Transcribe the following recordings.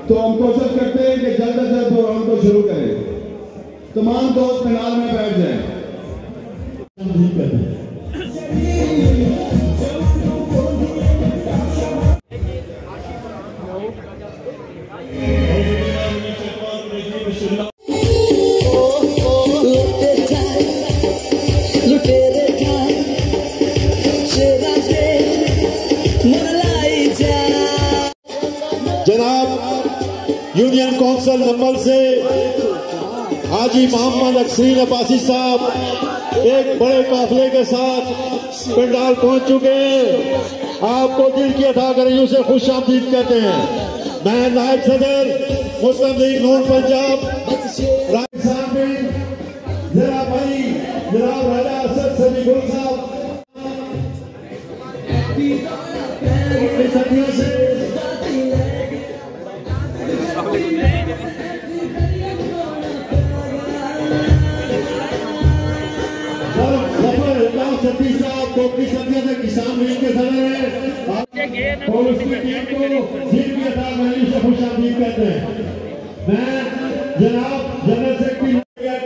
तो हम कोशिश करते हैं कि जल्द से जल्द प्रोग्राम को शुरू करें। तमाम दोस्त पंडाल में बैठ जाएं। जनाब यूनियन काउंसिल नंबर से हाजी मोहम्मद अक्सरीन अब्बासी साहब एक बड़े काफिले के साथ पंडाल पहुंच चुके हैं। आपको दिल की अता करें उसे खुश आमदीद कहते हैं। मैं नायब सदर मुस्लिम लीग नून पंजाब जनाब भाई जनाब राजा असद सभी गुल साहब से सती साहब कोपी सत्या से किसान लीग के सदर हैं और उसकी टीम को दिल की अता करने से खुश आमदीद कहते हैं। मैं जनाब जनरल सेक्रेटरी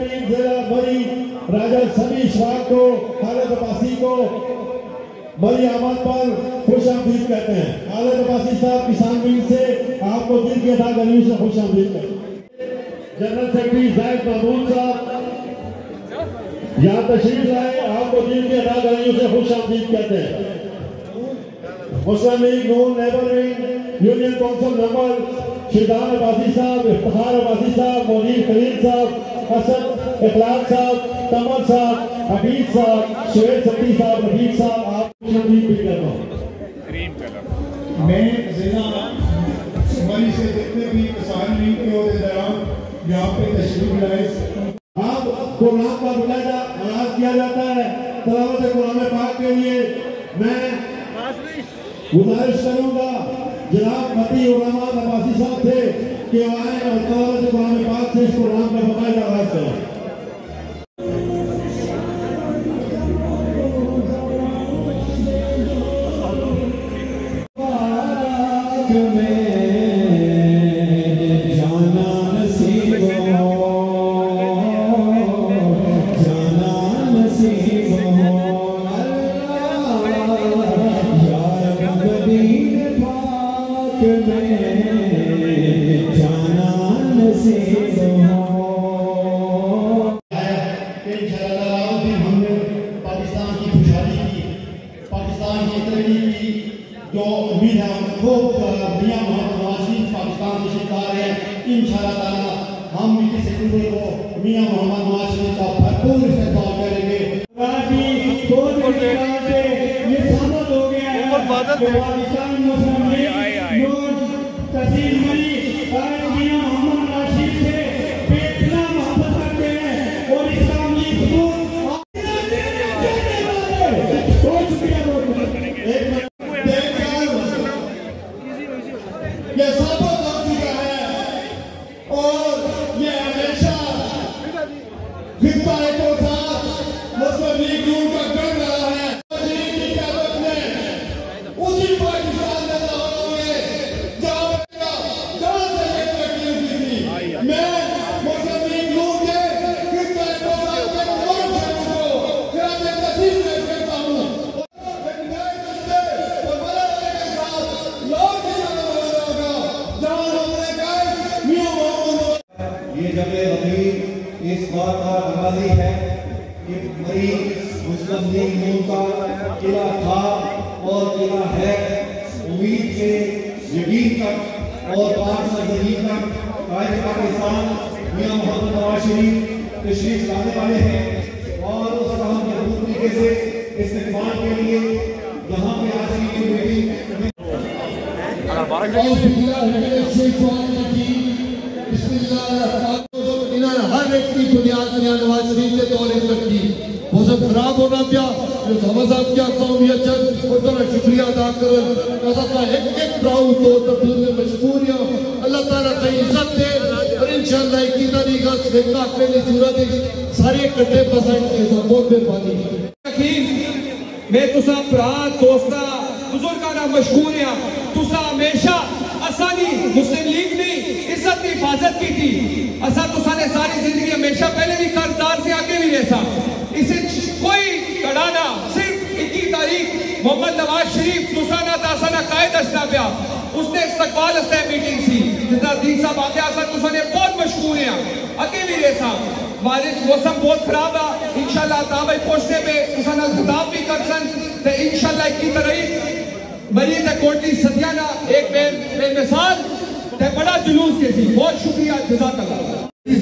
टीम जिला मरी राजा सभी इशफाक को खालिद अब्बासी को बड़ी आमद पर खुश आमदीद कहते हैं। खालिद अब्बासी साहब किसान लीग से आपको दिल की अता करने से खुश आमदीद कहते हैं। जनरल सेक्रेटरी जाहिद महमूद साहब यहाँ तशरीफ लाए, आपको दिल की अदा करने से खुश आमदीद कहते हैं। Muslim League Noon labour wing union council number Shidan Abbasi sahab, Iftikhar Abbasi साहब, मोनीर खलील साहब, असद इखलाक साहब, तमल साहब, हबीब साहब, सुहेल सत्ती साहब, रफीक साहब, आप खुश आमदीद भी करता हूँ। मैं जिला मरी से जितने भी किसान लीग के अहदेदारान यहाँ पे तशरीफ लाए, आप कुरान का बुलाया आगाज किया जाता है। तलावत कुरान पाक के लिए मैं गुजारिश करूंगा जनाब मती उलमा अब्बासी साहब थे कि आए और तलावत कुरान पाक से इस कुरान का बाकायदा आगाज करें। जो उम्मीद है हमको मियां मोहम्मद नवाज शरीफ पाकिस्तान के शिकार है। इंशाअल्लाह ताला हम मीठी सेक्रेटरी को मियां मोहम्मद नवाज शरीफ का भरपूर इस्तेमाल करेंगे। ये साबित हो गया है पाकिस्तान मुस्लिम लीग नून तहसील मरी मियां मोहम्मद नवाज शरीफ से बेपना मोहब्बत करते हैं और इस्लाम की हुकूमत ये साबित हो चुका है और ये हमेशा खिताब के साथ मुस्लिम लीग नून का कर रहा है। की क़यादत में उसी पाकिस्तान में होंगे जहाँ से तकलीफ थी। मैं मुस्लिम लीग नून के खिताब के साथ तस्वीर में करता हूँ। ये जगह अभी इस बात का आगाज़ी है कि मरी मुस्लिम लीग नून का किला था और किला है। उम्मीद से यकीन तक और पाक सरजमीन तक कायद पाकिस्तान मियां मोहम्मद नवाज शरीफ तशरीफ लाने वाले हैं और उसका हम भरपूर तरीके से इस्तेमाल के लिए यहाँ पे आज की मीटिंग हर एक की बुनियाद नवाज शरीफ के दौरे रखी मौसम खराब होना पिया साहब क्या कौमियत शुक्रिया अदा कर एक ब्राउ तो तब्दील में मजबूर अल्लाह ताला सही इज्जत दे और इंशाअल्लाह 21 तारीख का सूरत सारे कट्टे पसंद के बहुत मेहरबानी। यकीन मैं तुसा भरा दोस्ता बुजुर्गाना मशहूर हाँ तुसा हमेशा असानी मुस्लिम लीग ने इज्जत की हिफाजत की थी असा तुसा ने सारी जिंदगी हमेशा पहले भी कर्जदार से आगे भी रहता इसे कोई कड़ाना सिर्फ 21 तारीख मोहम्मद नवाज शरीफ तुसा ना तासा ना कायद असना पिया उसने इस्तकबाल असते मीटिंग सी जितना दीन साहब आगे आसा तुसा ने बहुत मशहूर हैं आगे भी रहता बारिश मौसम बहुत खराब है इंशाल्लाह ताबई पहुंचने पे तुसा ना खिताब भी कर सन ते इंशाल्लाह की तरह मरीज कोटली सतियाना एक बेमिसाल ते बड़ा जुलूस के थी बहुत शुक्रिया जज़ाकल्लाह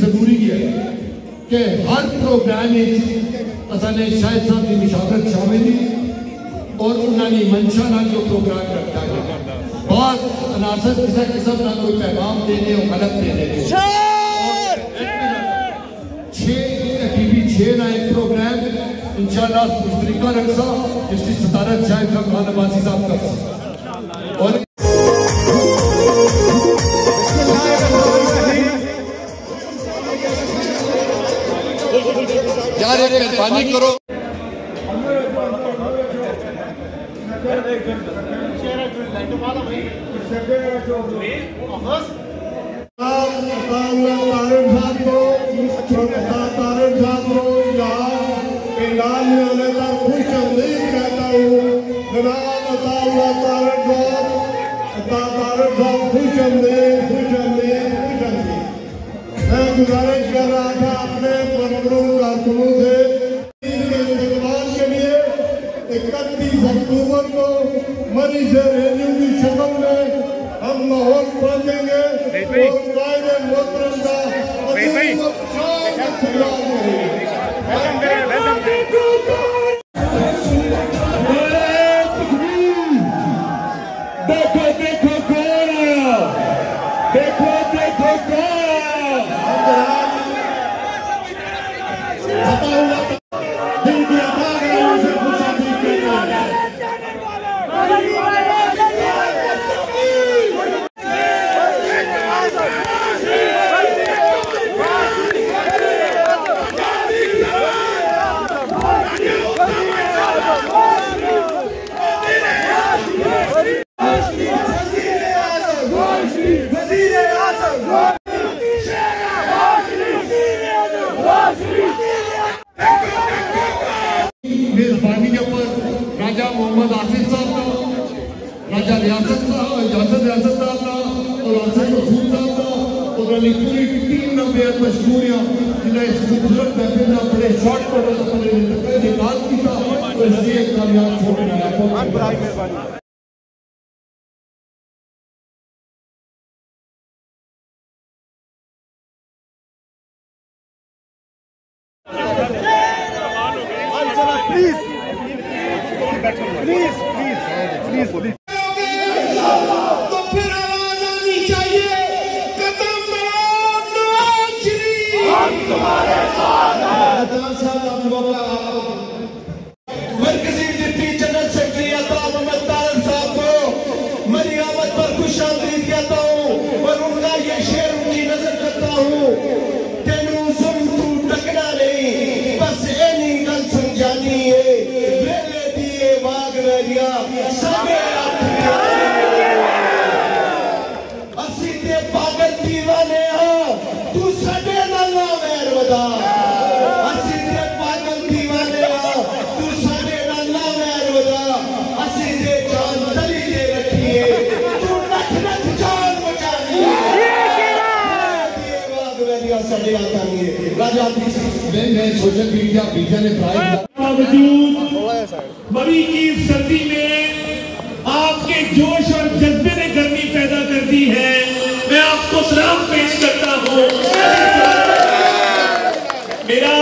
जरूरी है कि हर प्रोग्राम असाने शाहिद साहब की मुशावरत शामिल और उन्होंने मंशा ना जो प्रोग्राम रखा है बहुत अनासर किसी किस्म का कोई पैगाम देने और गलत देने छः ना एक प्रोग्राम इंशाल्लाह मुश्तरका रखा जिसकी सदारत शायद खान अब्बासी साहब कर और यार एक मेहरबानी करो मैं गुजारिश कर रहा था अपने मरहूम कारकुनों से इस्तेमाल के लिए 31 अक्टूबर को मरी से रैली की शक्ल में हम लाहौर पहुंचेंगे और कायदे मोहतरम का देखो देखो कौन आया देखो देखो मेजबानी के ऊपर राजा मोहम्मद आसिफ साहब का राजा रियासत साहब रियासत साहब का और आसिफ रसूल साहब का और पूरी टीम ने बेहद मशहूर जिन्हें इस खूबसूरत महफिल में बड़े शॉर्ट पर निकाल किया और इसलिए कामयाब हो गया। प्लीज तो फिर आवाज आनी चाहिए कदम बढ़ाओ नवाज शरीफ हम तुम्हारे साथ मरकजी डिप्टी जनरल सेक्रेटरी अता मोहम्मद तारक साहब को मेरी आमद पर खुशामदीद कहता हूँ और उनका ये शेर उनकी नजर करता हूँ तेनू सुन तू टकना नहीं बस एनी गल समझानी है वेले दिए वाग वेरिया सागे असी ते पागल दीवाने हाँ तू सडे नाल वैर वदा असी ते पागल दीवाने हाँ तू सडे नाल वैर वदा असी ते जान तली दे रखिए तू नख नख जान बचानी वाग वेरिया सडे आता नहीं है राजा मैं सोशल मीडिया ने बावजूद बड़ी की सर्दी में आपके जोश और जज्बे ने गर्मी पैदा कर दी है। मैं आपको सलाम पेश करता हूँ। मेरा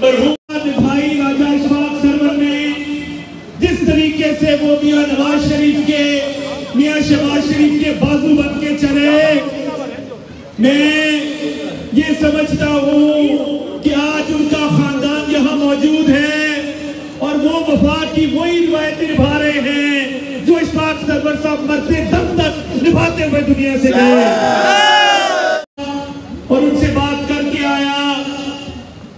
मरहूम भाई राजा इशफाक सरवर ने जिस तरीके से वो मियां नवाज शरीफ के मियां शहबाज शरीफ के बाजू बन के चले मैं ये समझता हूँ कि आज उनका खानदान यहाँ मौजूद है और वो वफा की वही रिवायतें निभा रहे हैं जो इशफाक सरवर साहब मरते दम तक निभाते हुए दुनिया से गए और उनसे बात करके आया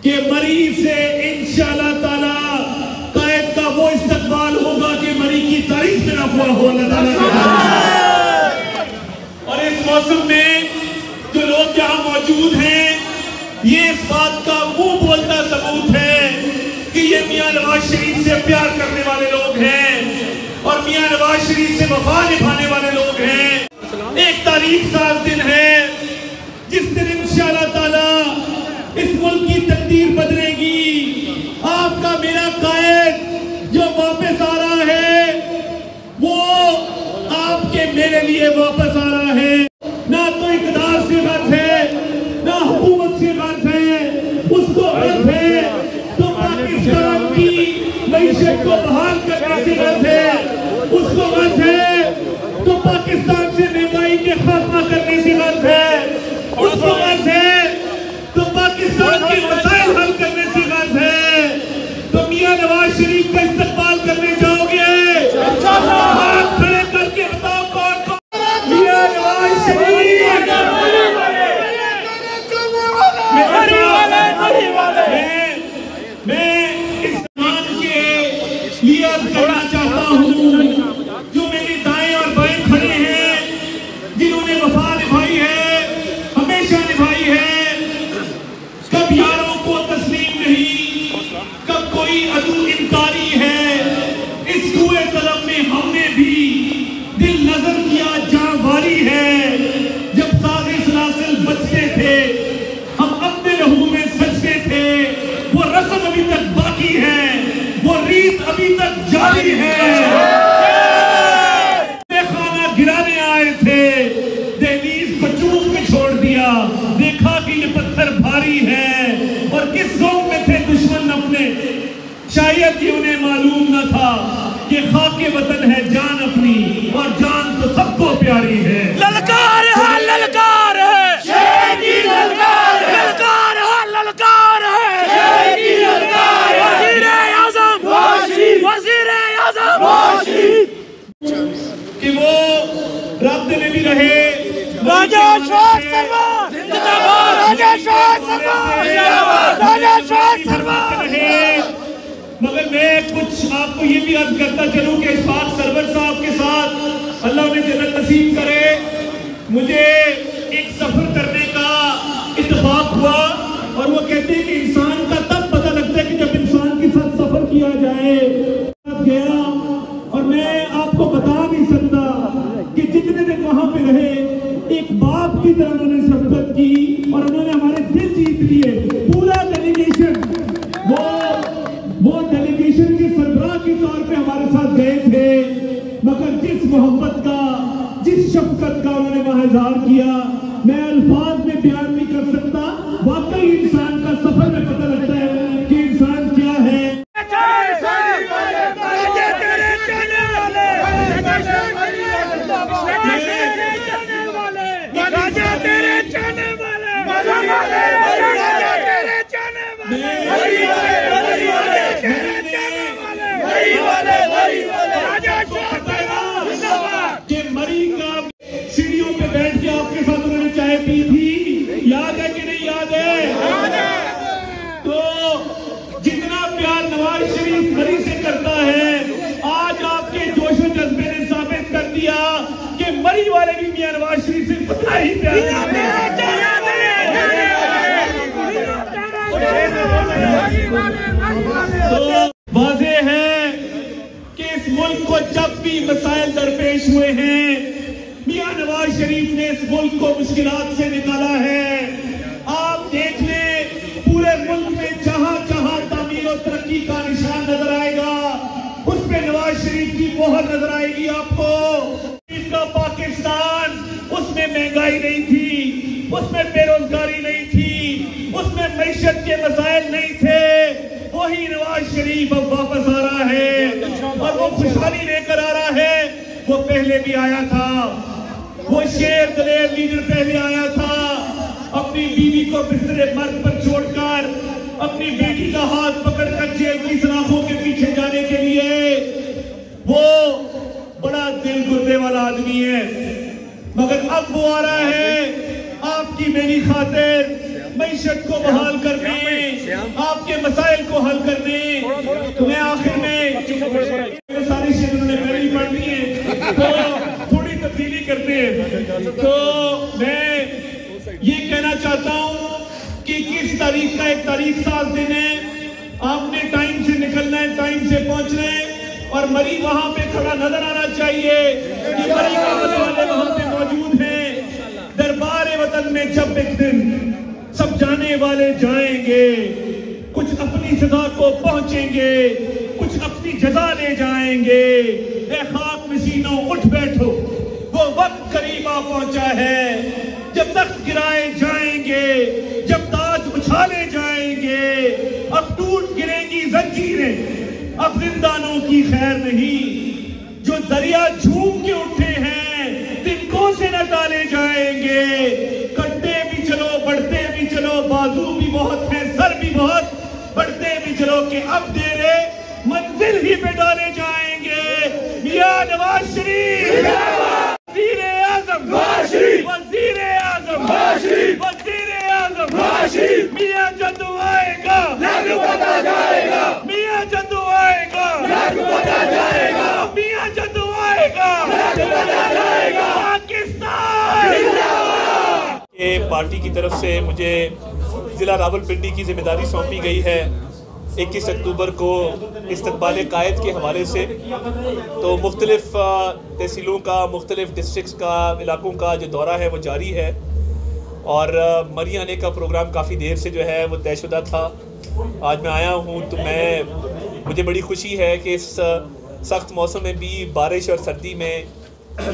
कि मरीज से इंशाअल्लाह ताला हुआ हो और इस मौसम में जो लोग यहाँ मौजूद हैं, ये इस बात का मुंह बोलता सबूत है कि ये मियां नवाज शरीफ से प्यार करने वाले लोग हैं और मियां नवाज शरीफ से वफा निभाने वाले लोग हैं। एक तारीख साज दिन है जिस दिन इंशाअल्लाह ताला इस मुल्क की तकदीर बदलेगी। आपका मेरा कायद जो वापस आ रहा है, वो आपके मेरे लिए वापस आ रहा है। ना तो इक़्तिदार से गर्ज है, ना हुकूमत से गर्ज है, उसको गर्ज है तो पाकिस्तान की मईशत को बहाल करने से गर्ज है, उसको गर्ज है तो पाकिस्तान से महंगाई के खात्मा करने से गर्ज है, उसको गर्ज है तो पाकिस्तान के मसाइल हल करने से गर्ज है। तो मियां नवाज शरीफ का इस्तकबाल करने जाओगे? हाथ खड़े करके बताओ कौन मियां नवाज शरीफ? मैं इस मान के लिए करना चाहता हूँ जो मेरे दाएं और बाएं खड़े हैं, जिन्होंने वफा निभाई है, हमेशा निभाई है, कब यारों को तस्लीम नहीं, कब कोई अदू इनकारी है। इस कुएं तलब में हमने भी दिल नजर किया जावारी है। जब साज़े सलासिल बजते थे, हम अपने लहू में सजते थे, वो रस्म अभी तक बाकी है, वो रीत अभी तक जारी है। खाना गिराने आए थे, दहलीज को चूक के छोड़ दिया, देखा कि ये पत्थर भारी है और किस जोन में थे दुश्मन अपने। शायद ये उन्हें मालूम न था कि खाके वतन है जान अपनी और जान तो सबको प्यारी है। ललकार है, ललकार है, शेर की ललकार है, ललकार है, ललकार है, शेर की ललकार है। वज़ीर आज़म वज़ीर आज़म कि वो राब्ते में भी रहे। राजा शौकत सरवर जिंदाबाद, राजा शौकत सरवर जिंदाबाद, राजा शौकत सरवर रहे। मगर मैं कुछ आपको ये भी अर्ज करता चलूं कि इशफाक सरवर साहब के साथ अल्लाह उन्हें जन्नत नसीब करे। मुझे एक सफर करने का इत्तेफाक हुआ और वो कहते हैं कि इंसान का तब पता लगता है कि जब इंसान के साथ सफर किया जाए। गया और मैं आपको बता नहीं सकता कि जितने दिन वहां पे रहे, एक बाप की तरह उन्होंने शफकत की और उन्होंने हमारे दिल जीत लिए। पूरा डेलीगेशन वो डेलीगेशन के सरबराह के तौर पे हमारे साथ गए थे, मगर जिस मोहब्बत का, जिस शफकत का उन्होंने वहां इजहार किया, मैं अल्फाज में बयान नहीं कर सकता। वाकई इंसान का सफर में पता लगता है कि इंसान क्या है। मरी का सीढ़ियों पे बैठ के आपके साथ उन्होंने चाय पी थी, याद है कि नहीं याद है? तो जितना प्यार नवाज शरीफ मरी से करता है, आज आपके जोश और जज्बे ने साबित कर दिया कि मरी वाले भी मियां नवाज शरीफ से पता ही प्यार करते हैं। तो वाज़े है कि इस मुल्क को जब भी मसाइल दरपेश हुए हैं, मियां नवाज शरीफ ने इस मुल्क को मुश्किलात से निकाला है। आप देख लें, पूरे मुल्क में जहां जहां तामीर और तरक्की का निशान नजर आएगा, उस पे नवाज शरीफ की मोहर नजर आएगी आपको। इसका पाकिस्तान, उसमें महंगाई नहीं थी, उसमें बेरोजगारी नहीं थी, उसमें मईशत के मसाइल नहीं थे। वही नवाज शरीफ अब वापस आ रहा है और वो खुशहाली लेकर आ रहा है। वो पहले भी आया था, वो शेर दलेर लीडर पहले आया था, अपनी बीवी को बिस्तरे मर्द पर छोड़कर, अपनी बेटी का हाथ पकड़कर जेल की सलाखों के पीछे जाने के लिए। वो बड़ा दिल गुर्दे वाला आदमी है, मगर अब वो आ रहा है आपकी मेरी खातिर मईशत को बहाल करने, आपके मसाइल को हल करने। तुम्हें आखिर में सारी शेर उन्होंने पहले ही पढ़ ली है। का एक तारीख साज दिन है। आपने टाइम से निकलना है, टाइम से पहुंचना है और मरी वहां पे खड़ा नजर आना चाहिए कि मरी के वाले वहां पे मौजूद हैं। दरबार वतन में जब एक दिन सब जाने वाले जाएंगे, कुछ अपनी सजा को पहुंचेंगे, कुछ अपनी जजा ले जाएंगे। ए खाक नशीनों उठ बैठो, वो वक्त करीब आ पहुंचा है जब तख्त गिराए जाएंगे, जब ताज उछाले जाएंगे। अब टूट गिरेंगी जंजीरें, अब जिंदानों की खैर नहीं। जो दरिया झूम के उठे हैं तिनकों से न टाले जाएंगे। कटते भी चलो, बढ़ते भी चलो, बाजू भी बहुत है, सर भी बहुत, बढ़ते भी चलो कि अब तेरे मंजिल ही पे डाले जाएंगे। मियां नवाज शरीफ, वज़ीर आज़म, वज़ीर आज़म, वज़ीर आज़म, मियां जद्दू आएगा लागू बता जाएगा, मियां जद्दू आएगा लागू बता जाएगा, मियां जद्दू आएगा लागू बता जाएगा। पाकिस्तान ये पार्टी की तरफ से मुझे ज़िला रावलपिंडी की जिम्मेदारी सौंपी गई है 21 अक्टूबर को इस्तकबाल कायद के हवाले से। तो मुख्तलिफ तहसीलों का, मुख्तलिफ डिस्ट्रिक्ट्स का, इलाकों का जो दौरा है वो जारी है और मरी आने का प्रोग्राम काफ़ी देर से जो है वो तयशुदा था। आज मैं आया हूँ तो मुझे बड़ी खुशी है कि इस सख्त मौसम में भी, बारिश और सर्दी में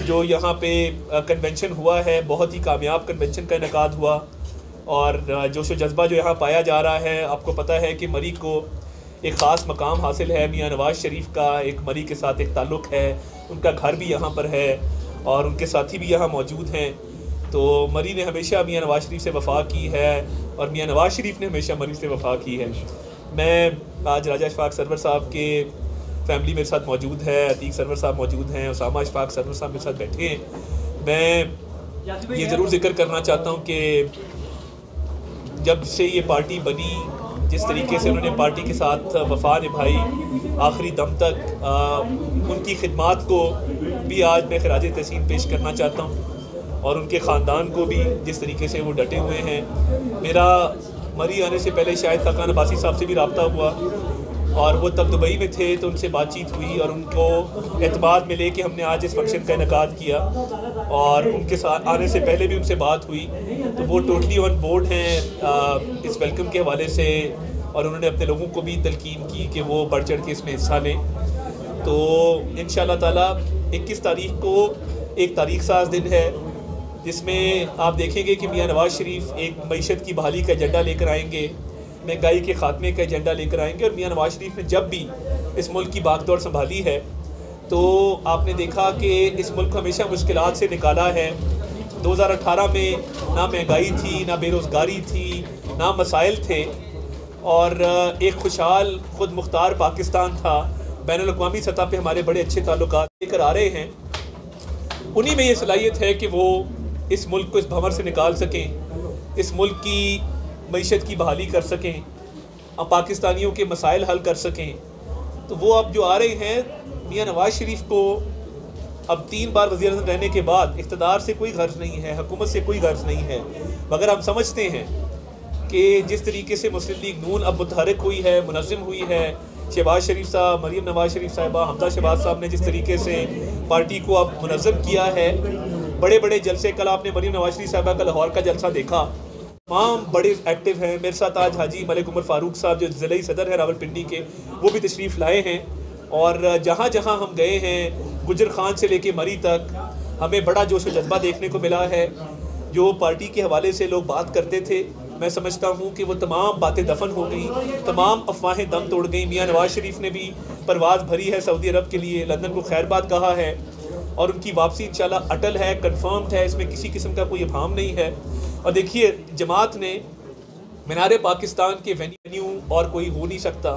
जो यहाँ पे कन्वेंशन हुआ है, बहुत ही कामयाब कन्वेंशन का इनेकाद हुआ और जोश व जज्बा जो यहाँ पाया जा रहा है। आपको पता है कि मरी को एक ख़ास मकाम हासिल है, मियां नवाज शरीफ का एक मरी के साथ एक ताल्लुक़ है, उनका घर भी यहाँ पर है और उनके साथी भी यहाँ मौजूद हैं। तो मरी ने हमेशा मियां नवाज शरीफ से वफ़ा की है और मियां नवाज शरीफ ने हमेशा मरी से वफ़ा की है। मैं आज राजा अशफाक सरवर साहब के फैमिली मेरे साथ मौजूद है, अतीक सरवर साहब मौजूद हैं, उसामा अशफाक सरवर साहब मेरे साथ बैठे हैं। मैं ये ज़रूर जिक्र करना चाहता हूँ कि जब से ये पार्टी बनी, जिस तरीके से उन्होंने पार्टी के साथ वफा निभाई आखिरी दम तक, उनकी खिदमात को भी आज मैं खराज तहसीन पेश करना चाहता हूँ और उनके ख़ानदान को भी जिस तरीके से वो डटे हुए हैं। मेरा मरी आने से पहले शायद खाकान अब्बासी साहब से भी रब्ता हुआ और वो तब दुबई में थे तो उनसे बातचीत हुई और उनको एतमाद में लेके हमने आज इस फंक्शन का इनेकाद किया और उनके साथ आने से पहले भी उनसे बात हुई तो वो टोटली ऑन बोर्ड हैं इस वेलकम के हवाले से और उन्होंने अपने लोगों को भी तलकीन की कि वो बढ़ चढ़ के इसमें हिस्सा लें। तो इंशाअल्लाह ताला 21 तारीख को एक तारीख साज दिन है जिसमें आप देखेंगे कि मियां नवाज शरीफ एक मईशत की बहाली का एजेंडा लेकर आएंगे, महंगाई के ख़ात्मे का एजेंडा लेकर आएंगे। और मियां नवाज शरीफ ने जब भी इस मुल्क की बागडोर संभाली है तो आपने देखा कि इस मुल्क को हमेशा मुश्किलात से निकाला है। 2018 में ना महंगाई थी, ना बेरोज़गारी थी, ना मसाइल थे और एक खुशहाल खुद मुख्तार पाकिस्तान था। बैनुल अक़वामी सतह पे हमारे बड़े अच्छे ताल्लुकात लेकर आ रहे हैं। उन्हीं में ये सलाहियत है कि वो इस मुल्क को इस भंवर से निकाल सकें, इस मुल्क की मईशत की बहाली कर सकें, अब पाकिस्तानियों के मसाइल हल कर सकें। तो वो अब जो आ रहे हैं, मियां नवाज शरीफ को अब 3 बार वज़ीर आज़म रहने के बाद इक़्तिदार से कोई गर्ज नहीं है, हुकूमत से कोई गर्ज नहीं है। मगर हम समझते हैं कि जिस तरीके से मुस्लिम लीग नून अब मुतहरिक हुई है, मुनज़्ज़म हुई है, शहबाज शरीफ साहब, मरीम नवाज शरीफ साहिबा, हमजा शहबाज साहब ने जिस तरीके से पार्टी को अब मुनज़्ज़म किया है, बड़े बड़े जलसे, कल आपने मरीम नवाज शरीफ साहिबा का लाहौर का जलसा देखा, तमाम बड़े एक्टिव हैं। मेरे साथ आज हाजी मलिक उमर फ़ारूक साहब जो ज़िले सदर है रावलपिंडी के, वो भी तशरीफ़ लाए हैं और जहाँ जहाँ हम गए हैं, गुजर खान से लेके मरी तक, हमें बड़ा जोश व जज्बा देखने को मिला है। जो पार्टी के हवाले से लोग बात करते थे, मैं समझता हूँ कि वो तमाम बातें दफन हो गई, तमाम अफवाहें दम तोड़ गई। मियां नवाज शरीफ ने भी परवाज़ भरी है सऊदी अरब के लिए, लंदन को खैरबाद कहा है और उनकी वापसी इंशाल्लाह अटल है, कन्फर्म्ड है, इसमें किसी किस्म का कोई इब्हाम नहीं है। और देखिए, जमात ने मीनार पाकिस्तान के वेन्यू और कोई हो नहीं सकता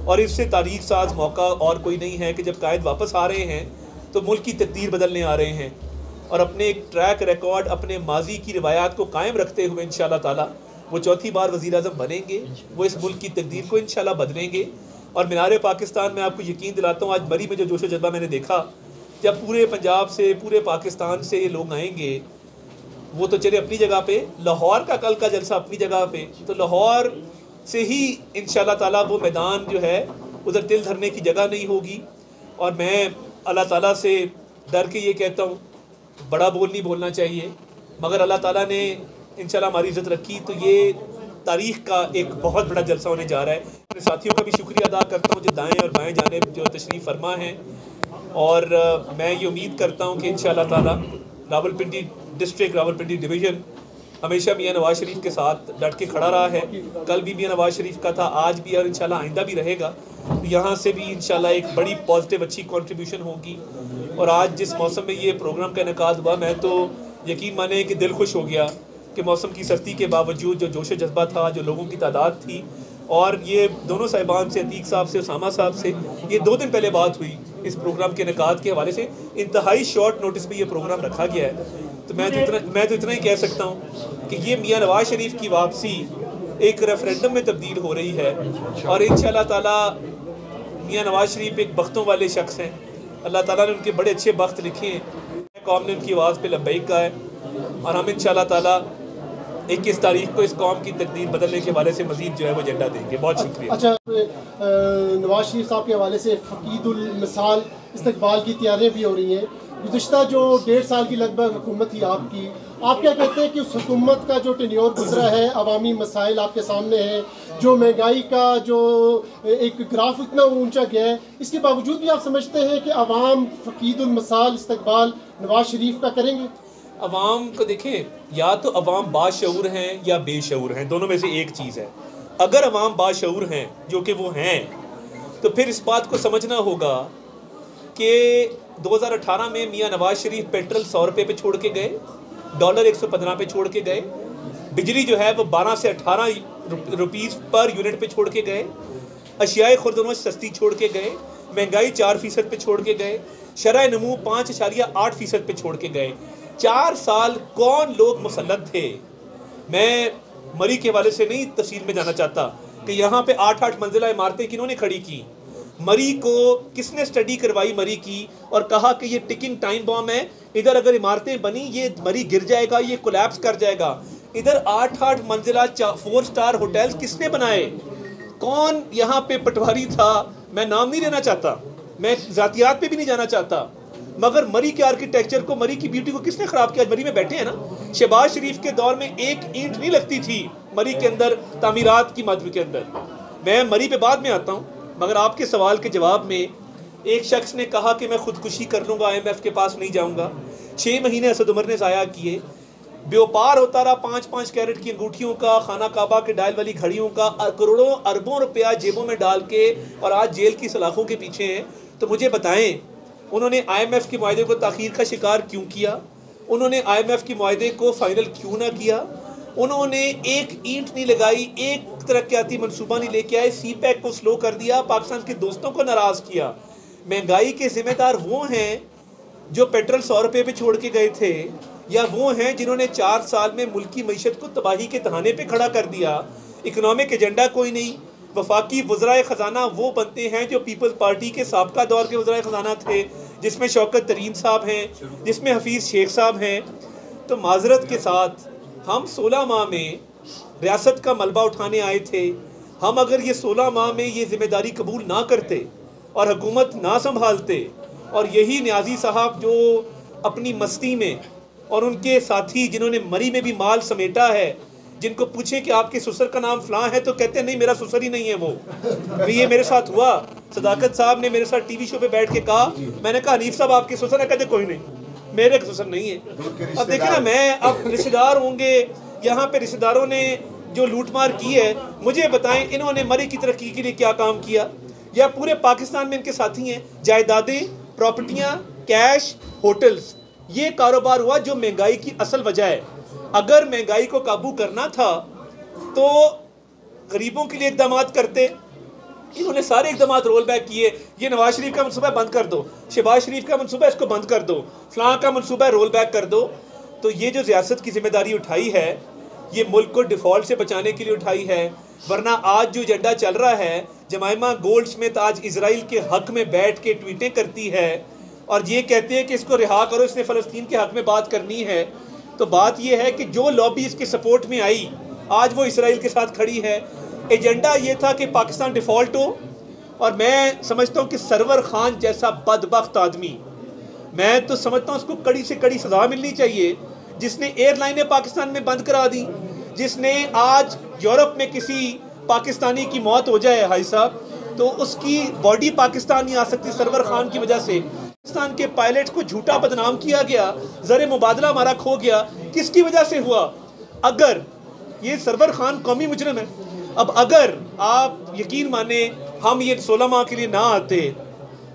और इससे तारीख साज मौका और कोई नहीं है कि जब कायद वापस आ रहे हैं तो मुल्क की तकदीर बदलने आ रहे हैं और अपने एक ट्रैक रिकॉर्ड, अपने माजी की रिवायात को कायम रखते हुए इंशाल्लाह ताला वो चौथी बार वज़ीर आज़म बनेंगे, वो इस मुल्क की तकदीर को इंशाल्लाह बदलेंगे। और मीनार पाकिस्तान में आपको यकीन दिलाता हूँ, आज मरी में जो जोश व जज्बा मैंने देखा, जब पूरे पंजाब से, पूरे पाकिस्तान से ये लोग आएंगे, वो तो चले अपनी जगह पे, लाहौर का कल का जलसा अपनी जगह पे, तो लाहौर से ही इंशाअल्लाह ताला वो मैदान जो है उधर दिल धरने की जगह नहीं होगी। और मैं अल्लाह ताला से डर के ये कहता हूँ, बड़ा बोल नहीं बोलना चाहिए, मगर अल्लाह ताला ने इंशाअल्लाह हमारी इज़्ज़त रखी तो ये तारीख़ का एक बहुत बड़ा जलसा होने जा रहा है। अपने साथियों का भी शुक्रिया अदा करता हूँ जो दाएँ और बाएँ जानिब जो तशरीफ़ फरमा हैं। और मैं ये उम्मीद करता हूँ कि इंशाअल्लाह ताला रावलपिंडी डिस्ट्रिक्ट, रावलपिंडी डिवीज़न हमेशा मियाँ नवाज़ शरीफ के साथ डट के खड़ा रहा है। कल भी मियाँ नवाज़ शरीफ का था, आज भी और इंशाल्लाह आइंदा भी रहेगा। तो यहाँ से भी इंशाल्लाह एक बड़ी पॉजिटिव अच्छी कंट्रीब्यूशन होगी। और आज जिस मौसम में ये प्रोग्राम का इनेकाद हुआ, मैं तो यकीन माने कि दिल खुश हो गया कि मौसम की सर्दी के बावजूद जो जोश जज्बा था, जो लोगों की तादाद थी, और ये दोनों साहिबान से, अतीक साहब से, उसामा साहब से ये 2 दिन पहले बात हुई इस प्रोग्राम के इनेकाद के हवाले से। इंतहाई शॉर्ट नोटिस पे ये प्रोग्राम रखा गया है। तो मैं तो इतना ही कह सकता हूँ कि ये मियाँ नवाज़ शरीफ की वापसी एक रेफरेंडम में तब्दील हो रही है। और इंशाअल्लाह ताला मियाँ नवाज़ शरीफ एक बख्तों वाले शख्स हैं। अल्लाह ताला ने उनके बड़े अच्छे बख्त लिखे हैं। कौम ने उनकी आवाज़ पे लब्बैक कहा है और हम इंशाअल्लाह ताला 21 तारीख को इस कौम की तकदीर बदलने के हवाले से मज़ीद जो है वो एजेंडा देंगे। बहुत शुक्रिया। अच्छा, नवाज शरीफ साहब के हवाले से फ़कीदुल मिसाल इस्तकबाल की तैयारियाँ भी हो रही हैं। गुज़िश्ता जो 1.5 साल की लगभग हुकूमत थी आपकी, आप क्या कहते हैं कि उस हुकूमत का जो टेन्योर गुजरा है, अवामी मसाइल आपके सामने हैं, जो महंगाई का जो एक ग्राफ इतना ऊंचा गया है, इसके बावजूद भी आप समझते हैं कि अवाम फ़कीदुल मिसाल इस्तकबाल नवाज शरीफ का करेंगे? अवाम को देखें, या तो अवाम बाशऊर हैं या बेशऊर हैं, दोनों में से एक चीज़ है। अगर अवाम बाशऊर हैं, जो कि वो हैं, तो फिर इस बात को समझना होगा कि 2018 में मियाँ नवाज शरीफ पेट्रोल 100 रुपये पे छोड़ के गए, डॉलर 115 पे छोड़ के गए, बिजली जो है वो 12 से 18 रुपीज़ पर यूनिट पे छोड़ के गए, अशियाए खुर्दनोश सस्ती छोड़ के गए, महंगाई 4% पे छोड़ के गए, शरह नमू 5.8% पे छोड़ के गए। 4 साल कौन लोग मुसल्लत थे? मैं मरी के हवाले से नहीं तफसील में जाना चाहता कि यहाँ पे 8-8 मंजिला इमारतें किन्होंने खड़ी की, मरी को किसने स्टडी करवाई मरी की, और कहा कि ये टिकिंग टाइम बॉम्ब है, इधर अगर इमारतें बनी ये मरी गिर जाएगा, ये कोलैप्स कर जाएगा। इधर 8-8 मंजिला 4 स्टार होटल्स किसने बनाए? कौन यहाँ पे पटवारी था? मैं नाम नहीं लेना चाहता, मैं ज़ातियात पे भी नहीं जाना चाहता, मगर मरी के आर्किटेक्चर को, मरी की ब्यूटी को किसने ख़राब किया? मरी में बैठे हैं ना। शहबाज शरीफ के दौर में एक ईंट नहीं लगती थी मरी के अंदर, तामीरात की मद के अंदर। मैं मरी पे बाद में आता हूँ, मगर आपके सवाल के जवाब में एक शख्स ने कहा कि मैं खुदकुशी कर लूँगा, IMF के पास नहीं जाऊँगा। 6 महीने असद उमर ने ज़ाया किए, व्यापार होता रहा 5-5 कैरेट की अंगूठियों का, खाना काबा के डायल वाली घड़ियों का, करोड़ों अरबों रुपया जेबों में डाल के, और आज जेल की सलाखों के पीछे हैं। तो मुझे बताएं, उन्होंने IMF के मुआहदे को ताख़ीर का शिकार क्यों किया? उन्होंने IMF के मुआहदे को फ़ाइनल क्यों ना किया? उन्होंने एक ईंट नहीं लगाई, एक तरक्याती मनसूबा नहीं लेके आए, CPEC को स्लो कर दिया, पाकिस्तान के दोस्तों को नाराज़ किया। महंगाई के ज़िम्मेदार वो हैं जो पेट्रोल 100 रुपये पे छोड़ के गए थे, या वो हैं जिन्होंने 4 साल में मुल्क की मईशत को तबाही के तहाने पे खड़ा कर दिया? इकनॉमिक एजेंडा कोई नहीं। वफाकी वज़राए ख़जाना वो बनते हैं जो पीपल्स पार्टी के साबका दौर के वज़राए ख़जाना थे, जिसमें शौकत तरीन साहब हैं, जिसमें हफीज़ शेख साहब हैं। तो माजरत के साथ हम 16 माह में रियासत का मलबा उठाने आए थे। हम अगर ये 16 माह में ये ज़िम्मेदारी कबूल ना करते और हुकूमत ना संभालते, और यही न्याजी साहब जो अपनी मस्ती में, और उनके साथी जिन्होंने मरी में भी माल समेटा है, जिनको पूछे कि आपके ससुर का नाम फलां है तो कहते हैं नहीं मेरा ससुर ही नहीं है वो। तो ये मेरे साथ हुआ। सदाकत साहब ने मेरे साथ टीवी शो पे बैठ के कहा, मैंने कहा हनीफ साहब आपके ससुर है? कहते कोई नहीं, मेरे ससुर नहीं है। अब देखे ना, मैं अब रिश्तेदार होंगे, यहाँ पे रिश्तेदारों ने जो लूटमार की है, मुझे बताएं इन्होंने मरी की तरक्की के लिए क्या काम किया? या पूरे पाकिस्तान में इनके साथी हैं, जायदादें, प्रॉपर्टियाँ, कैश, होटल्स, ये कारोबार हुआ जो महंगाई की असल वजह है। अगर महंगाई को काबू करना था तो गरीबों के लिए इक़दाम करते। इन्होंने सारे इक़दाम रोल बैक किए। ये नवाज शरीफ का मनसूबा बंद कर दो, शहबाज शरीफ का मनसूबा इसको बंद कर दो, फलां का मनसूबा रोल बैक कर दो। तो ये जो रियासत की जिम्मेदारी उठाई है, ये मुल्क को डिफ़ॉल्ट से बचाने के लिए उठाई है। वरना आज जो एजेंडा चल रहा है, जमाइमा गोल्ड स्मिथ आज इजराइल के हक़ में बैठ के ट्वीटें करती है और ये कहते हैं कि इसको रिहा करो, इसने फ़लस्तीन के हक़ में बात करनी है। तो बात यह है कि जो लॉबी इसके सपोर्ट में आई, आज वो इसराइल के साथ खड़ी है। एजेंडा ये था कि पाकिस्तान डिफ़ॉल्ट हो, और मैं समझता हूँ कि सरवर खान जैसा बदबख्त आदमी, मैं तो समझता हूँ उसको कड़ी से कड़ी सज़ा मिलनी चाहिए, जिसने एयरलाइनें पाकिस्तान में बंद करा दी, जिसने आज यूरोप में किसी पाकिस्तानी की मौत हो जाए भाई साहब तो उसकी बॉडी पाकिस्तान नहीं आ सकती सरवर खान की वजह से। पाकिस्तान के पायलट को झूठा बदनाम किया गया, ज़र मुबादला हमारा खो गया, किसकी वजह से हुआ? अगर ये सरवर खान कौमी मुजरिम है। अब अगर आप यकीन माने हम ये 16 माह के लिए ना आते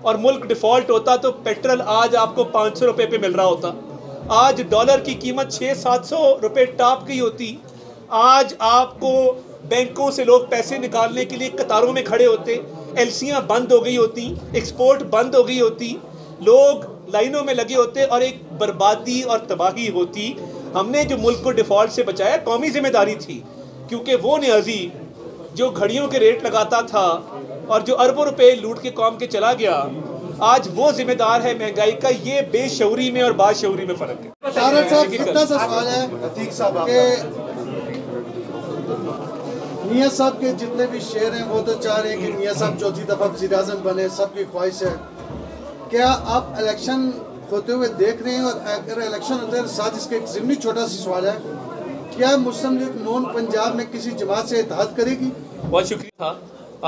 और मुल्क डिफ़ॉल्ट होता तो पेट्रोल आज आपको 500 रुपये पे मिल रहा होता, आज डॉलर की कीमत 600-700 रुपये टॉप की होती, आज आपको बैंकों से लोग पैसे निकालने के लिए कतारों में खड़े होते, एलसियाँ बंद हो गई होती, एक्सपोर्ट बंद हो गई होती, लोग लाइनों में लगे होते और एक बर्बादी और तबाही होती। हमने जो मुल्क को डिफ़ॉल्ट से बचाया कौमी जिम्मेदारी थी, क्योंकि वो नियाजी जो घड़ियों के रेट लगाता था और जो अरबों रुपए लूट के कौम के चला गया, आज वो जिम्मेदार है महंगाई का। ये बेशऊरी में और बाशऊरी में फ़र्क है। सवाल है कि मियाँ साहब के जितने भी शेर हैं वो तो चाह रहे हैं कि मियाँ साहब चौथी दफ़ा वज़ीर-ए-आज़म बने, सबकी ख्वाहिश है। क्या आप इलेक्शन होते हुए देख रहे हैं? और अगर इलेक्शन होते हैं साथ इसके एक ज़िमनी छोटा सा सवाल है, क्या मुस्लिम लीग नॉन पंजाब में किसी जमात से इत्तेहाद करेगी? बहुत शुक्रिया था।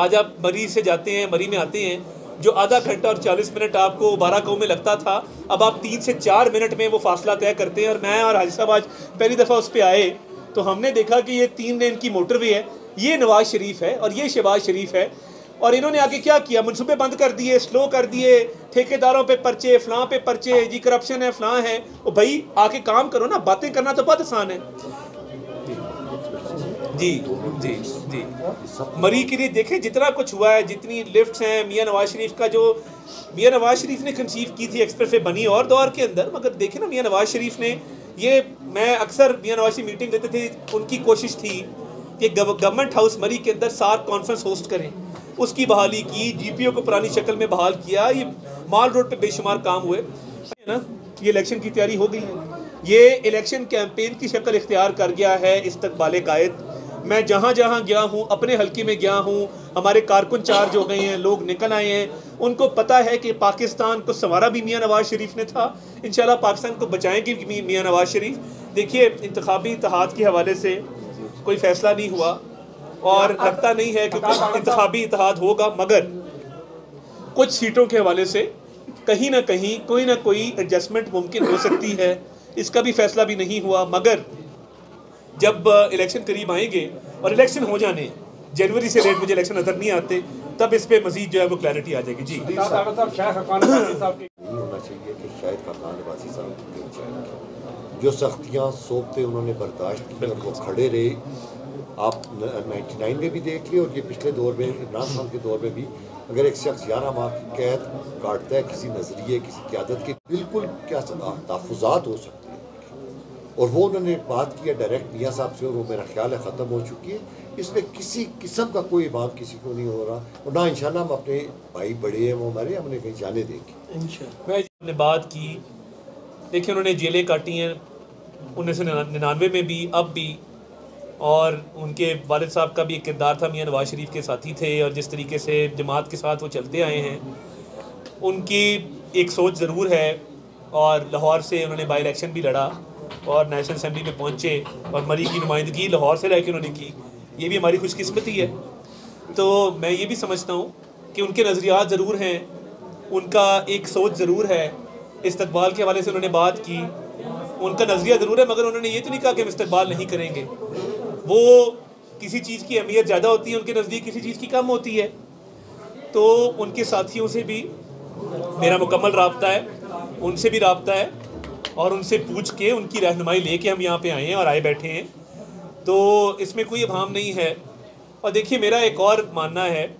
आज आप मरी से जाते हैं, मरी में आते हैं, जो आधा घंटा और 40 मिनट आपको 12 गाँव में लगता था, अब आप 3 से 4 मिनट में वो फासला तय करते हैं। और मैं और हाजी साहब आज पहली दफ़ा उस पर आए तो हमने देखा कि ये 3 लेन की मोटरवे है, ये नवाज शरीफ है और ये शहबाज शरीफ है, और इन्होंने आगे क्या किया? मनसूबे बंद कर दिए, स्लो कर दिए, ठेकेदारों पे पर्चे, फलां पे पर्चे, जी करप्शन है, फलां है। ओ भाई आके काम करो ना, बातें करना तो बहुत आसान है। जी जी जी मरी के लिए देखें जितना कुछ हुआ है, जितनी लिफ्ट्स हैं, मियाँ नवाज शरीफ का जो मियाँ नवाज शरीफ ने कंसीव की थी एक्सप्रेस वे बनी और दौर के अंदर, मगर देखें ना मियाँ नवाज शरीफ ने ये, मैं अक्सर मियाँ नवाज शरीफ मीटिंग लेते थे, उनकी कोशिश थी कि गवर्नमेंट हाउस मरी के अंदर सार्क कॉन्फ्रेंस होस्ट करें, उसकी बहाली की, जीपीओ को पुरानी शक्ल में बहाल किया, ये माल रोड पे बेशुमार काम हुए ना। ये इलेक्शन की तैयारी हो गई है, ये इलेक्शन कैंपेन की शक्ल इख्तियार कर गया है इस्तकबाल कायद। मैं जहाँ जहाँ गया हूँ, अपने हल्के में गया हूँ, हमारे कारकुन चार्ज हो गए हैं, लोग निकल आए हैं, उनको पता है कि पाकिस्तान को संवारा भी मियाँ नवाज शरीफ ने था, इंशाल्लाह पाकिस्तान को बचाएंगे भी मियाँ नवाज शरीफ। देखिए इंतखाबी इत्तेहाद के हवाले से कोई फैसला नहीं हुआ और लगता नहीं है कि इंतखाबी इत्तेहाद होगा, मगर कुछ सीटों के हवाले से कहीं ना कहीं कोई ना कोई एडजस्टमेंट मुमकिन हो सकती है, इसका भी फैसला भी नहीं हुआ। मगर जब इलेक्शन करीब आएंगे और इलेक्शन हो जाने, जनवरी से लेट मुझे इलेक्शन नजर नहीं आते, तब इस पे मजीद जो है वो क्लैरिटी आ जाएगी। जी नहीं होना चाहिए कि शायद खाकान अब्बासी साहब जो सख्तियाँ सौंपते उन्होंने बर्दाश्त की और वो खड़े रहे। आप 99 में भी देख लिए और ये पिछले दौर में इमरान खान के दौर में भी, अगर एक शख्स 11 माह की कैद काटता है किसी नज़रिए, किसी क़यादत के, बिल्कुल क्या तहफ़्फ़ुज़ात हो सकते हैं। और वो उन्होंने बात किया डायरेक्ट मियाँ साहब से, और वो मेरा ख्याल है ख़त्म हो चुकी है। इसमें किसी किस्म का कोई इमाम किसी को नहीं हो रहा, और ना इंशाल्लाह हम अपने भाई बड़े हैं वो हमारे, हमने कहीं जाने देंगे इंशाल्लाह। मैं बात की, देखिए उन्होंने जेलें काटी हैं 1999 में भी, अब भी, और उनके वालिद साहब का भी एक किरदार था, मियाँ नवाज शरीफ के साथी थे, और जिस तरीके से जमात के साथ वो चलते आए हैं, उनकी एक सोच ज़रूर है। और लाहौर से उन्होंने बाई इलेक्शन भी लड़ा और नेशनल असम्बली में पहुँचे, और मरी की नुमाइंदगी लाहौर से लेकर उन्होंने की, ये भी हमारी खुशकिस्मती है। तो मैं ये भी समझता हूँ कि उनके नज़रियात ज़रूर हैं, उनका एक सोच ज़रूर है। इस्तकबाल के हवाले से उन्होंने बात की, उनका नज़रिया ज़रूर है, मगर उन्होंने ये तो नहीं कहा कि हम इस्तकबाल नहीं करेंगे। वो किसी चीज़ की अहमियत ज़्यादा होती है उनके नज़दीक, किसी चीज़ की कम होती है। तो उनके साथियों से भी मेरा मुकम्मल राब्ता है, उनसे भी राब्ता है, और उनसे पूछ के उनकी रहनुमाई लेके हम यहाँ पे आए हैं और आए बैठे हैं। तो इसमें कोई अभाम नहीं है। और देखिए मेरा एक और मानना है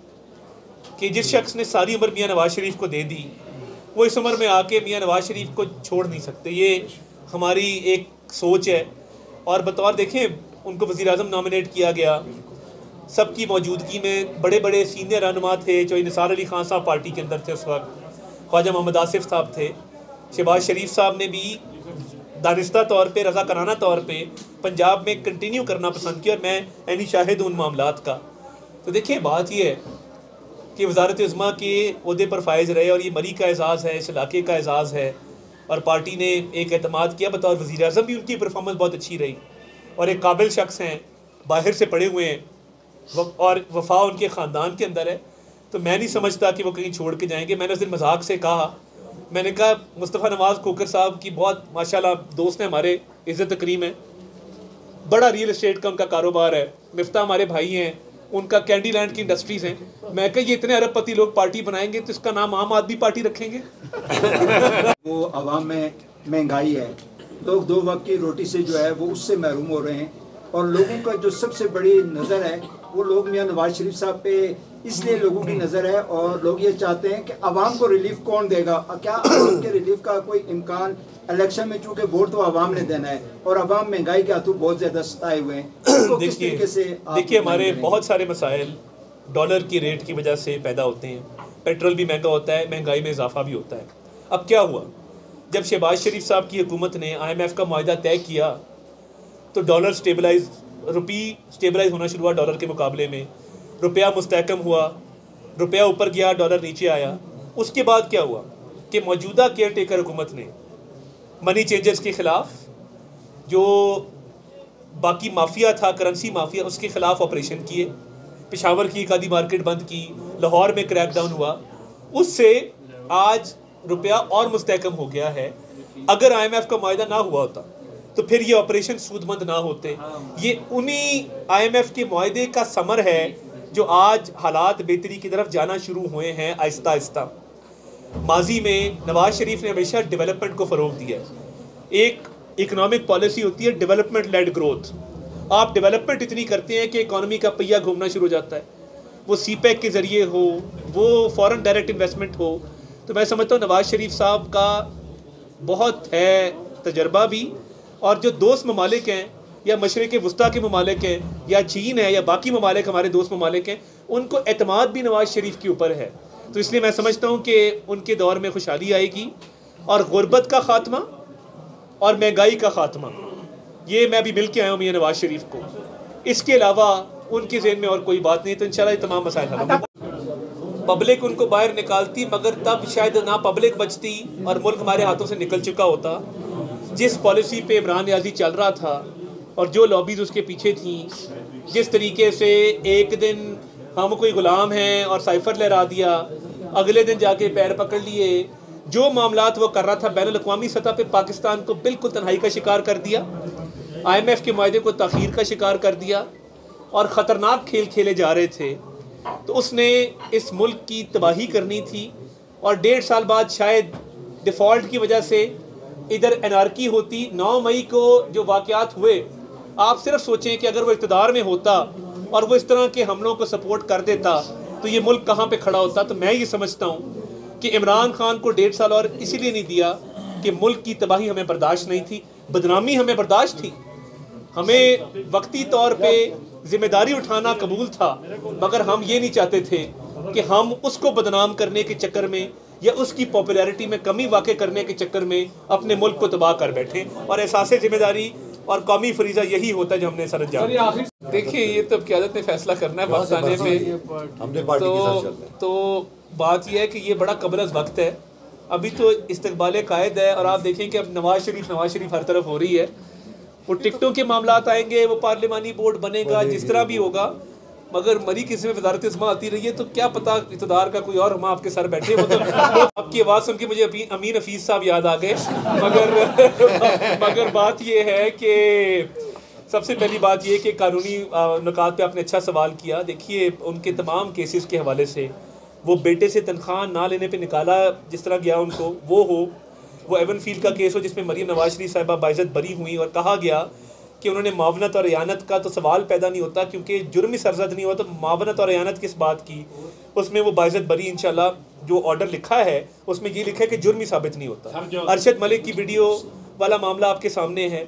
कि जिस शख्स ने सारी उम्र मियाँ नवाज शरीफ को दे दी, वो इस उम्र में आके मियाँ नवाज शरीफ को छोड़ नहीं सकते। ये हमारी एक सोच है। और बतौर देखें उनको वज़ीर-ए-आज़म नॉमिनेट किया गया, सबकी मौजूदगी में बड़े बड़े सीनियर रहनुमा थे, जो निसार अली खान साहब पार्टी के अंदर थे उस वक्त, ख्वाजा मोहम्मद आसिफ साहब थे, शहबाज शरीफ साहब ने भी दानिस्ता तौर पे, रज़ाकाराना तौर पे पंजाब में कंटिन्यू करना पसंद किया, और मैं ऐनी शाहिद उन मामलात का। तो देखिए बात ये है कि वज़ारत उज़्मा के ओहदे पर फायज़ रहे और ये मरी का एजाज़ है, इस इलाके का एजाज़ है और पार्टी ने एक एतमाद किया। बतौर वज़ीर आज़म भी उनकी परफॉर्मेंस बहुत अच्छी रही और एक काबिल शख्स हैं, बाहर से पढ़े हुए हैं और वफा उनके ख़ानदान के अंदर है, तो मैं नहीं समझता कि वो कहीं छोड़ के जाएंगे। मैंने उस दिन मजाक से कहा, मैंने कहा मुस्तफ़ा नवाज़ खोखर साहब की बहुत माशाल्लाह दोस्त हैं हमारे, इज़्ज़त तकरीम है, बड़ा रियल एस्टेट का उनका कारोबार है, मिफ्ता हमारे भाई हैं, उनका कैंडी लैंड की इंडस्ट्रीज़ हैं। मैं कहा ये इतने अरबपति लोग पार्टी बनाएंगे तो इसका नाम आम आदमी पार्टी रखेंगे। वो आवाम में महंगाई है, लोग 2 वक्त की रोटी से जो है वो उससे महरूम हो रहे हैं और लोगों का जो सबसे बड़ी नज़र है वो लोग मियां नवाज शरीफ साहब पे इसलिए लोगों की नज़र है और लोग ये चाहते हैं कि आवाम को रिलीफ कौन देगा। क्या आवाम के रिलीफ का कोई इम्कान? इलेक्शन में चूँकि वोट तो आवाम ने देना है और आवाम महंगाई के हाथों बहुत ज़्यादा सताए हुए हैं। तो किस तरीके से देखिए हमारे बहुत सारे मसाइल डॉलर की रेट की वजह से पैदा होते हैं, पेट्रोल भी महंगा होता है, महंगाई में इजाफा भी होता है। अब क्या हुआ, जब शहबाज शरीफ साहब की हुकूमत ने IMF का मुआहदा तय किया तो डॉलर स्टेबलाइज, रुपी स्टेबलाइज होना शुरू हुआ डॉलर के मुकाबले में, रुपया मुस्तहकम हुआ, रुपया ऊपर गया, डॉलर नीचे आया। उसके बाद क्या हुआ कि मौजूदा केयर टेकर हुकूमत ने मनी चेंजर्स के ख़िलाफ़, जो बाकी माफिया था, करेंसी माफिया, उसके ख़िलाफ़ ऑपरेशन किए, पेशावर की एक आधी मार्केट बंद की, लाहौर में क्रैकडाउन हुआ, उससे आज रुपया और मुस्तहकम हो गया है। अगर IMF का मुआहदा ना हुआ होता तो फिर ये ऑपरेशन सूदमंद ना होते। ये उन्हीं IMF के मुआहदे का समर है जो आज हालात बेहतरी की तरफ जाना शुरू हुए हैं आहिस्ता आहिस्ता। माजी में नवाज शरीफ ने हमेशा डेवलपमेंट को फ़रोग दिया है। एक इकनॉमिक पॉलिसी होती है डेवलपमेंट लेड ग्रोथ। आप डेवलपमेंट इतनी करते हैं कि इकॉनमी का पहिया घूमना शुरू हो जाता है, वो CPEC के ज़रिए हो, वो फॉरेन डायरेक्ट इन्वेस्टमेंट हो। तो मैं समझता हूँ नवाज शरीफ साहब का बहुत है तजर्बा भी, और जो दोस्त ममालिक हैं या मशरिक़ वस्ता के ममालिक हैं या चीन है या बाकी ममालिक हमारे दोस्त ममालिक हैं, उनको एतमाद भी नवाज शरीफ के ऊपर है। तो इसलिए मैं समझता हूँ कि उनके दौर में खुशहाली आएगी और गुर्बत का ख़ात्मा और महंगाई का ख़ात्मा, ये मैं भी मिल के आया हूँ मियां नवाज शरीफ को। इसके अलावा उनके ज़हन में और कोई बात नहीं, तो इंशाल्लाह ये तमाम मसाइल हल होंगे। पब्लिक उनको बाहर निकालती, मगर तब शायद ना पब्लिक बचती और मुल्क हमारे हाथों से निकल चुका होता। जिस पॉलिसी पे इमरान नियाज़ी चल रहा था और जो लॉबीज़ उसके पीछे थी, जिस तरीके से एक दिन हम कोई ग़ुलाम हैं और साइफर लहरा दिया, अगले दिन जाके पैर पकड़ लिए, जो मामलात वो कर रहा था बैनुल-अक़वामी सतह पे पाकिस्तान को बिल्कुल तन्हाई का शिकार कर दिया, IMF के मुआहदे को ताख़ीर का शिकार कर दिया और ख़तरनाक खेल खेले जा रहे थे। तो उसने इस मुल्क की तबाही करनी थी और 1.5 साल बाद शायद डिफ़ॉल्ट की वजह से इधर एनार्की होती। 9 मई को जो वाक़यात हुए, आप सिर्फ सोचें कि अगर वो इक़्तिदार में होता और वो इस तरह के हमलों को सपोर्ट कर देता तो ये मुल्क कहाँ पे खड़ा होता। तो मैं ये समझता हूँ कि इमरान खान को 1.5 साल और इसीलिए नहीं दिया कि मुल्क की तबाही हमें बर्दाश्त नहीं थी, बदनामी हमें बर्दाश्त थी, हमें वक्ती तौर पे जिम्मेदारी उठाना कबूल था, मगर हम ये नहीं चाहते थे कि हम उसको बदनाम करने के चक्कर में या उसकी पॉपुलैरिटी में कमी वाक़ करने के चक्कर में अपने मुल्क को तबाह कर बैठे। और एहसास जिम्मेदारी और कौमी फरीज़ा यही होता है जो हमने सर जाना। देखिए ये तो क़यादत ने फैसला करना है वक्त आने पे। तो बात यह है कि ये बड़ा कबल अज़ वक्त है, अभी तो इस्तक़बाल कायद है और आप देखें कि अब नवाज शरीफ हर तरफ हो रही है। वो टिकटों के मामलात आएंगे, वो पार्लिमानी बोर्ड बनेगा, जिस तरह भी होगा, मगर मरी किसी में वज़ारत इस्मा आती रही है तो क्या पता इक़्तिदार का कोई और हम आपके सर बैठे। वो तो आपकी आवाज़ सुन के मुझे अमीन हफीज़ साहब याद आ गए। मगर बात ये है कि सबसे पहली बात ये कि कानूनी नुकात पे आपने अच्छा सवाल किया। देखिए उनके तमाम केसेस के हवाले से, वो बेटे से तनख्वाह ना लेने पे निकाला जिस तरह गया उनको, वो एवन फील्ड का केस हो जिसमें मरीम नवाज शरीफ साहिबा बाइज़्ज़त बरी हुई और कहा गया कि उन्होंने मावनत और यानत का तो सवाल पैदा नहीं होता क्योंकि जुर्म ही सरजद नहीं हुआ, तो मावनत और यानत किस बात की, उसमें वो बाइज़्ज़त बरी इंशाल्लाह जो ऑर्डर लिखा है उसमें ये लिखा है कि जुर्म ही साबित नहीं होता। अरशद मलिक की वीडियो वाला मामला आपके सामने है,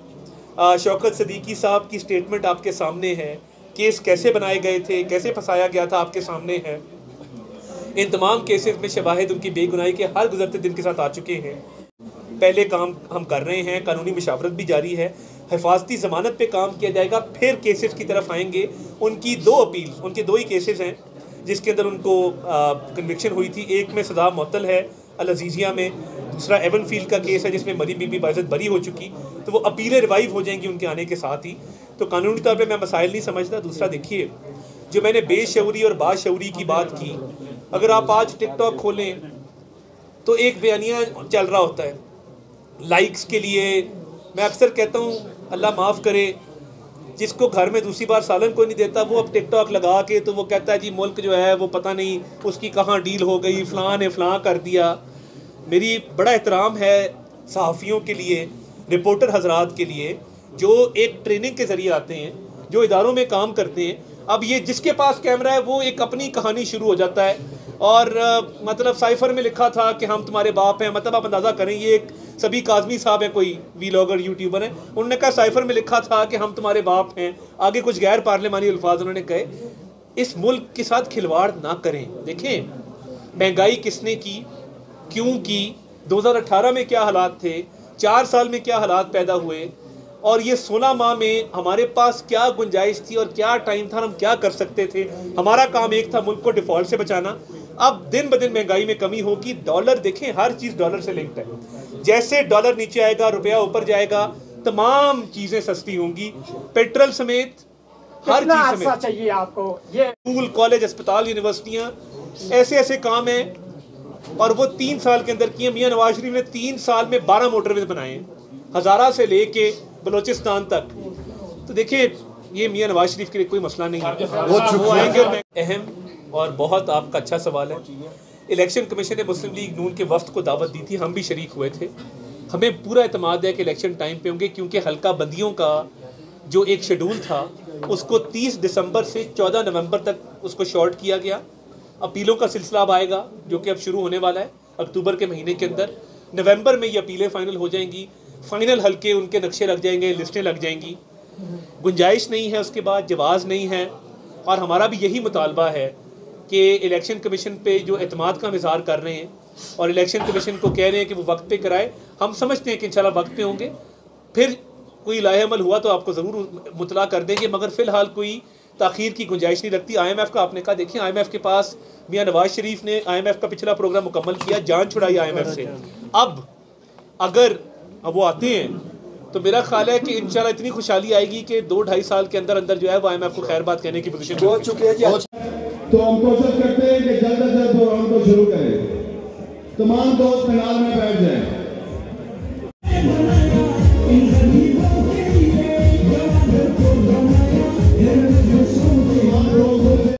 शौकत सदीकी साहब की स्टेटमेंट आपके सामने है, केस कैसे बनाए गए थे, कैसे फंसाया गया था आपके सामने है। इन तमाम केसेस में शवाहिद उनकी बेगुनाही के हर गुजरते दिन के साथ आ चुके हैं। पहले काम हम कर रहे हैं, कानूनी मुशावरत भी जारी है। हिफाजती ज़मानत पे काम किया जाएगा, फिर केसेस की तरफ आएंगे। उनकी 2 अपील, उनके 2 ही केसेस हैं जिसके अंदर उनको कन्विक्शन हुई थी। एक में सदा मुअत्तल है अल-अज़ीज़िया में, दूसरा एवनफील्ड का केस है जिसमें मरी बीबी बाइज़्ज़त बरी हो चुकी, तो वो अपीलें रिवाइव हो जाएंगी उनके आने के साथ ही। तो कानूनी तौर पे मैं मसाइल नहीं समझता। दूसरा देखिए, जो मैंने बेशऊरी और बाशऊरी की बात की, अगर आप आज टिकटॉक खोलें तो एक बयानिया चल रहा होता है लाइक्स के लिए। मैं अक्सर कहता हूँ अल्लाह माफ़ करे, जिसको घर में दूसरी बार सालन कोई नहीं देता, वो अब टिकटॉक लगा के तो वो कहता है जी मुल्क जो है वो पता नहीं उसकी कहाँ डील हो गई, फ़लाँ ने फ़लाँ कर दिया। मेरी बड़ा एहतराम है सहाफ़ियों के लिए, रिपोर्टर हजरात के लिए, जो एक ट्रेनिंग के ज़रिए आते हैं, जो इदारों में काम करते हैं। अब ये जिसके पास कैमरा है वो एक अपनी कहानी शुरू हो जाता है और मतलब साइफर में लिखा था कि हम तुम्हारे बाप हैं, मतलब आप अंदाज़ा करें, ये एक सभी काज़मी साहब है, कोई वीलॉगर यूट्यूबर है, उन्होंने कहा साइफर में लिखा था कि हम तुम्हारे बाप हैं, आगे कुछ गैर पार्लिमानी अल्फाज उन्होंने कहे। इस मुल्क के साथ खिलवाड़ ना करें। देखें महंगाई किसने की, क्यों की, 2018 में क्या हालात थे, 4 साल में क्या हालात पैदा हुए, और ये 16 माह में हमारे पास क्या गुंजाइश थी और क्या टाइम था, हम क्या कर सकते थे। हमारा काम एक था मुल्क को डिफ़ॉल्ट से बचाना। अब दिन ब दिन महंगाई में कमी होगी। डॉलर देखें, हर चीज़ डॉलर से लिंक्ड है। जैसे डॉलर नीचे आएगा रुपया ऊपर जाएगा, तमाम चीज़ें सस्ती होंगी, पेट्रोल समेत हर चीज़ समेत। चाहिए आपको ये स्कूल, कॉलेज, अस्पताल, यूनिवर्सिटियाँ, ऐसे ऐसे काम हैं और वो 3 साल के अंदर किए। मियाँ नवाज शरीफ ने 3 साल में 12 मोटरवेज बनाए हैं, हज़ारा से लेके बलोचिस्तान तक। तो देखिए ये मियाँ नवाज शरीफ के लिए कोई मसला नहीं है, वो आएंगे। और अहम और बहुत आपका अच्छा सवाल है, इलेक्शन कमीशन ने मुस्लिम लीग नून के वफ्द को दावत दी थी, हम भी शरीक हुए थे। हमें पूरा एतमाद है कि इलेक्शन टाइम पे होंगे, क्योंकि हल्का बंदियों का जो एक शेड्यूल था उसको 30 दिसंबर से 14 नवंबर तक उसको शॉर्ट किया गया। अपीलों का सिलसिला अब आएगा जो कि अब शुरू होने वाला है अक्टूबर के महीने के अंदर। नवंबर में ये अपीलें फ़ाइनल हो जाएंगी, फ़ाइनल हल्के उनके नक्शे लग जाएंगे, लिस्टें लग जाएंगी। गुंजाइश नहीं है उसके बाद, जवाज़ नहीं है। और हमारा भी यही मुतालबा है कि इलेक्शन कमीशन पे जो एतमाद का इज़हार कर रहे हैं और इलेक्शन कमीशन को कह रहे हैं कि वो वक्त पे कराए, हम समझते हैं कि इंशाल्लाह वक्त पे होंगे। फिर कोई लाहेअमल हुआ तो आपको ज़रूर मुतला कर देंगे, मगर फ़िलहाल कोई ताख़ीर की गुंजाइश नहीं रखती। IMF का आपने कहा, देखिए IMF के पास मियाँ नवाज शरीफ ने IMF का पिछला प्रोग्राम मुकम्मल किया, जान छुड़ाई IMF से। अब अगर वो आते हैं तो मेरा ख्याल है कि इंशाल्लाह इतनी खुशहाली आएगी कि 2-2.5 साल के अंदर अंदर जो है वो IMF को खैर बात कहने की पोजीशन हो चुके हैं। तो हम कोशिश करते हैं कि जल्द से जल्द प्रोग्राम को शुरू करें। तमाम दोस्त फिलहाल में बैठ जाएं।